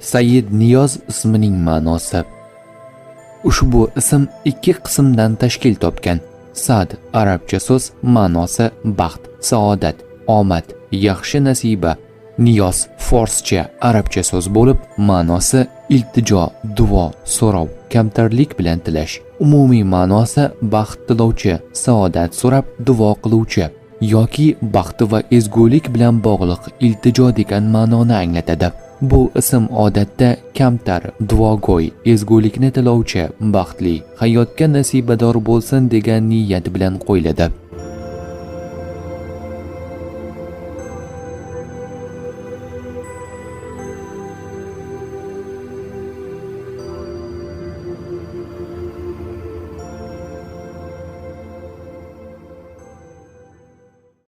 Sayyid Niyoz ismining ma'nosi. Ushbu ism ikki qismdan tashkil topgan. Sad arabcha so'z, ma'nosi baxt, saodat, omad, yaxshi nasiba. Niyoz forscha arabcha so'z bo'lib, ma'nosi iltijo, duo, so'rov, kamtarlik bilan tilash. Umumiy ma'nosi baxt tilovchi, saodat so'rab duo qiluvchi yoki baxti va ezgulik bilan bog'liq iltijo degan ma'noni anglatadi. Bu ism odatda kamtar, duogo'y, ezgulikni tilovchi, baxtli, hayotga nasibador bo'lsin degan niyat bilan qo'yiladi.